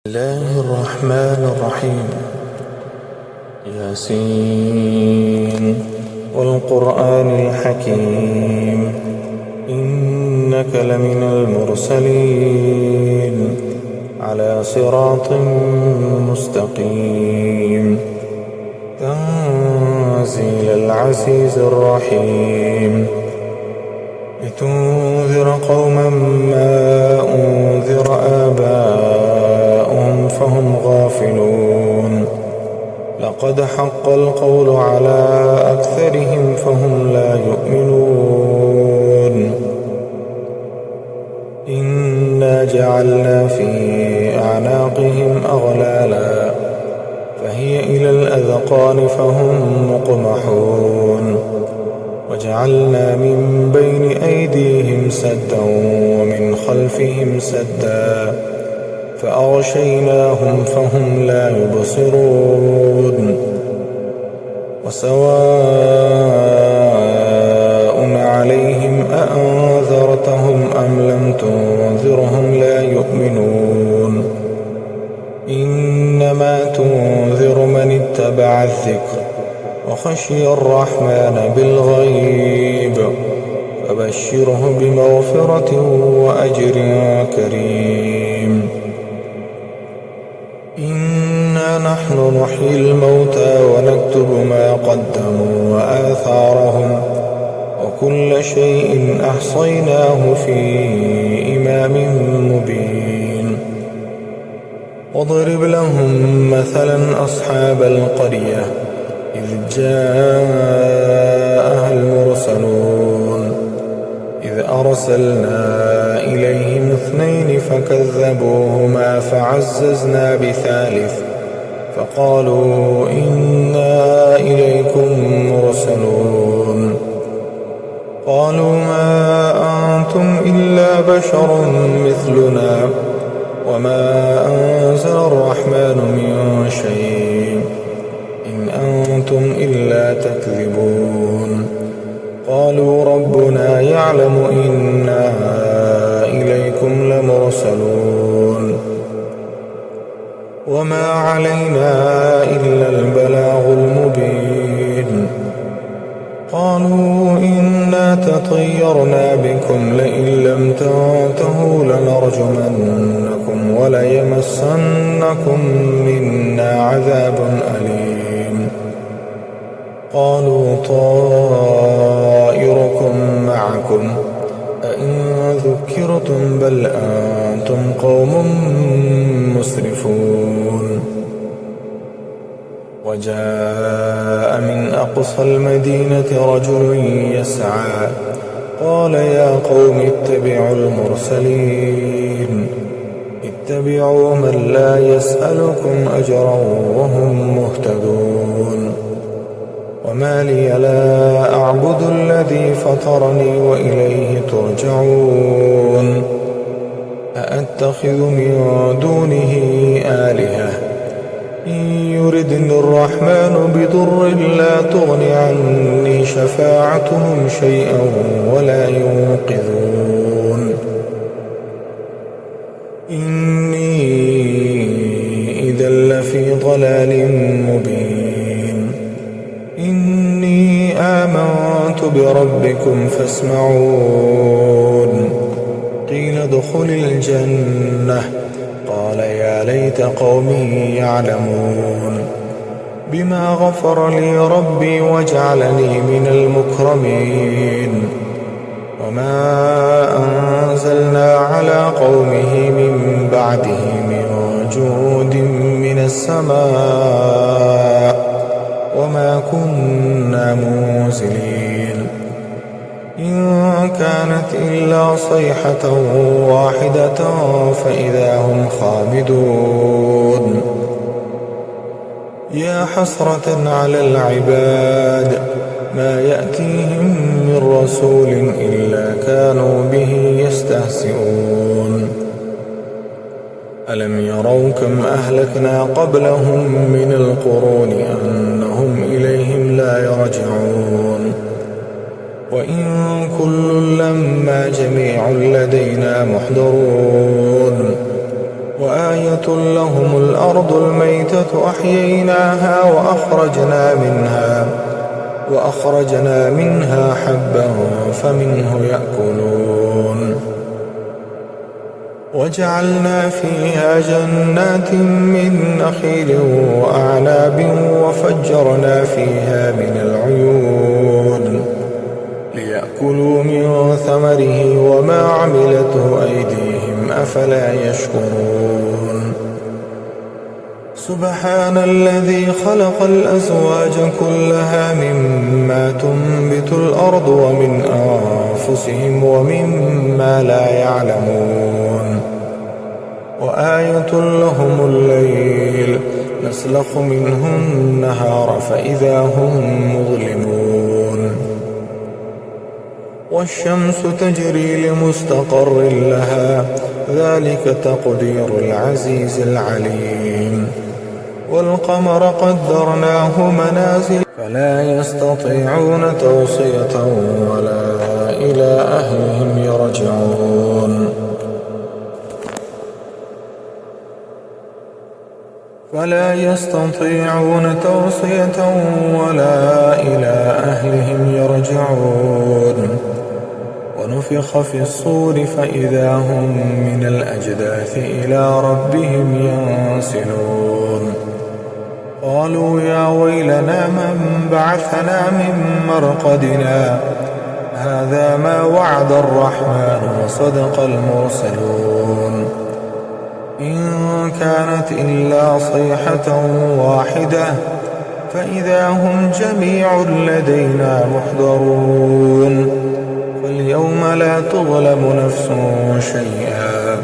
الله الرحمن الرحيم. ياسين والقرآن الحكيم إنك لمن المرسلين على صراط مستقيم تنزيل العزيز الرحيم لتنذر قوما ما أنذر آباؤهم فهم غافلون لقد حق القول على أكثرهم فهم لا يؤمنون إنا جعلنا في أعناقهم أغلالا فهي إلى الأذقان فهم مقمحون وجعلنا من بين أيديهم سدا ومن خلفهم سدا فأغشيناهم فهم لا يبصرون وسواء عليهم أأنذرتهم أم لم تنذرهم لا يؤمنون إنما تنذر من اتبع الذكر وخشي الرحمن بالغيب فبشره بمغفرة وأجر كريم إنا نحن نحيي الموتى ونكتب ما قدموا وآثارهم وكل شيء أحصيناه في إمام مبين واضرب لهم مثلا أصحاب القرية إذ جاءها المرسلون إذ أرسلنا إليهم 2 فكذبوهما فعززنا بثالث فقالوا إنا إليكم مرسلون قالوا ما أنتم إلا بشر مثلنا وما أنزل الرحمن من شيء إن أنتم إلا تكذبون قالوا ربنا يعلم إنا إليكم لمرسلون وما علينا إلا البلاغ المبين قالوا إنا تطيرنا بكم لئن لم تنتهوا لنرجمنكم وليمسنكم منا عذاب أليم قالوا طائركم معكم أئن ذكرتم بل أنتم قوم مسرفون وجاء من أقصى المدينة رجل يسعى قال يا قوم اتبعوا المرسلين اتبعوا من لا يسألكم أجرا وهم مهتدون وما لي لا أعبد الذي فطرني وإليه ترجعون أأتخذ من دونه آلهة إن يردني الرحمن بضر لا تغن عني شفاعتهم شيئا ولا ينقذون إني إذا لفي ضلال مبين إني آمنت بربكم فاسمعون قيل ادخل الجنة قال يا ليت قومي يعلمون بما غفر لي ربي وجعلني من المكرمين وما أنزلنا على قومه من بعده من جود من السماء وما كنا منزلين إن كانت إلا صيحة واحدة فإذا هم خامدون يا حسرة على العباد ما يأتيهم من رسول إلا كانوا به يستهزئون ألم يروا كم أهلكنا قبلهم من القرون أنهم إليهم لا يرجعون وإن كل لما جميع لدينا محضرون وآية لهم الأرض الميتة أحييناها وأخرجنا منها حبا فمنه يأكلون وجعلنا فيها جنات من نخيل وأعناب وفجرنا فيها من العيون ليأكلوا من ثمره وما عملته أيديهم أفلا يشكرون سبحان الذي خلق الأزواج كلها مما تنبت الأرض ومن أنفسهم ومما لا يعلمون وآية لهم الليل نسلخ منه النهار فإذا هم مظلمون والشمس تجري لمستقر لها ذلك تقدير العزيز العليم والقمر قدرناه منازل فلا يستطيعون توصية ولا إلى أهلهم يرجعون ونفخ في الصور فإذا هم من الأجداث إلى ربهم ينسلون قالوا يا ويلنا من بعثنا من مرقدنا هذا ما وعد الرحمن وصدق المرسلون إن كانت إلا صيحة واحدة فإذا هم جميع لدينا محضرون فاليوم لا تظلم نفس شيئا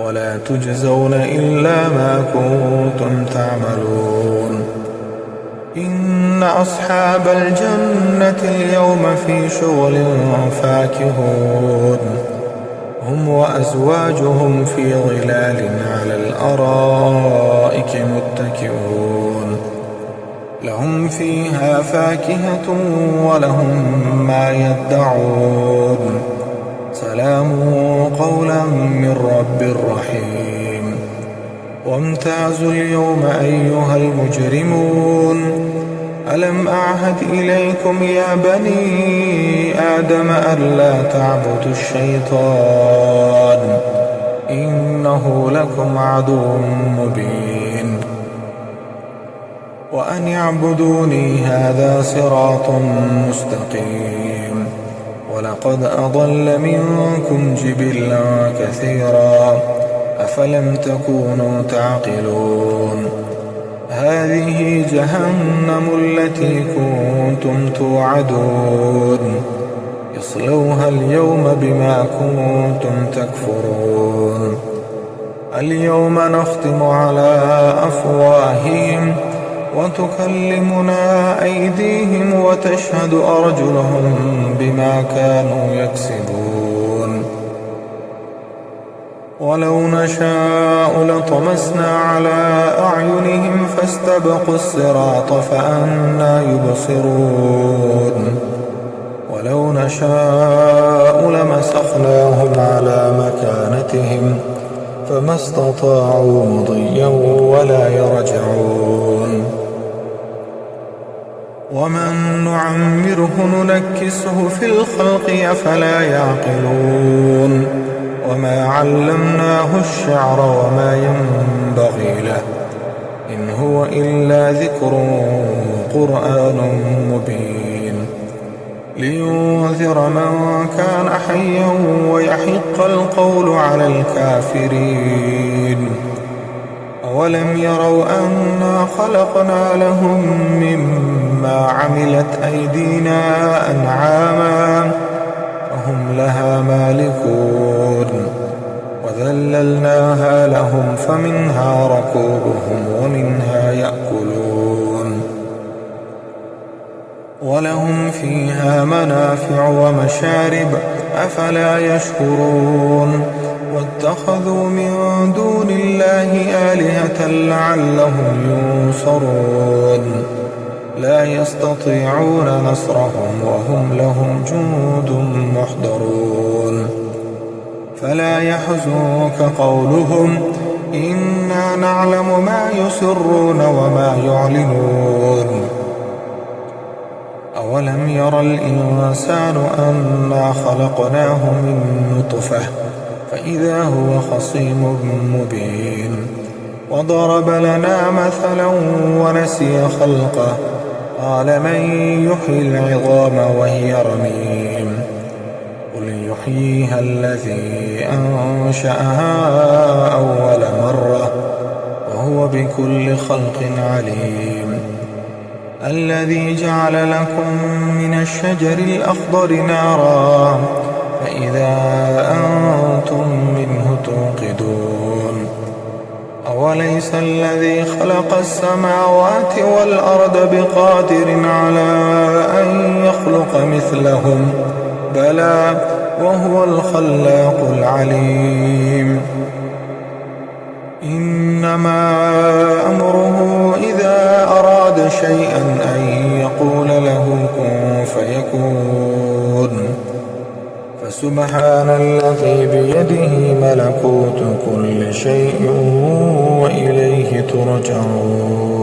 ولا تجزون إلا ما كنتم تعملون إن أصحاب الجنة اليوم في شغل فاكهون هم وأزواجهم في ظلال على الأرائك متكئون لهم فيها فاكهة ولهم ما يدعون سلام قولا من رب رحيم وامتازوا اليوم أيها المجرمون ألم أعهد إليكم يا بني آدم ألا تعبدوا الشيطان إنه لكم عدو مبين وأن يعبدوني هذا صراط مستقيم ولقد أضل منكم جبلا كثيرا أفلم تكونوا تعقلون هذه جهنم التي كنتم توعدون اصلوها اليوم بما كنتم تكفرون اليوم نختم على أفواههم وتكلمنا أيديهم وتشهد أرجلهم بما كانوا يكسبون ولو نشاء لطمسنا على أعينهم فاستبقوا الصراط فأنى يبصرون ولو نشاء لمسخناهم على مكانتهم فما استطاعوا مضيا ولا يرجعون ومن نعمره ننكسه في الخلق أفلا يعقلون وما علمناه الشعر وما ينبغي له إن هو إلا ذكر قرآن مبين لينذر من كان حيا ويحق القول على الكافرين أولم يروا أنا خلقنا لهم مما عملت أيدينا أنعاما فهم لها مالكون وذللناها لهم فمنها ركوبهم ومنها يأكلون ولهم فيها منافع ومشارب أفلا يشكرون واتخذوا من دون الله آلهة لعلهم ينصرون لا يستطيعون نصرهم وهم لهم جند محضرون فلا يحزنك قولهم إنا نعلم ما يسرون وما يعلنون أولم ير الإنسان أنا خلقناه من نطفة فإذا هو خصيم مبين وضرب لنا مثلا ونسي خلقه قال من يحيي العظام وهي رميم قل يحييها الذي أنشأها أول مرة وهو بكل خلق عليم الذي جعل لكم من الشجر الأخضر نارا فإذا أنتم منه توقدون أوليس الذي خلق السماوات والأرض بقادر على أن يخلق مثلهم بلى وهو الخلاق العليم إنما أمره إذا أراد شيئا أن يقول له كن فيكون فسبحان الذي بيده ملكوت كل شيء وإليه ترجعون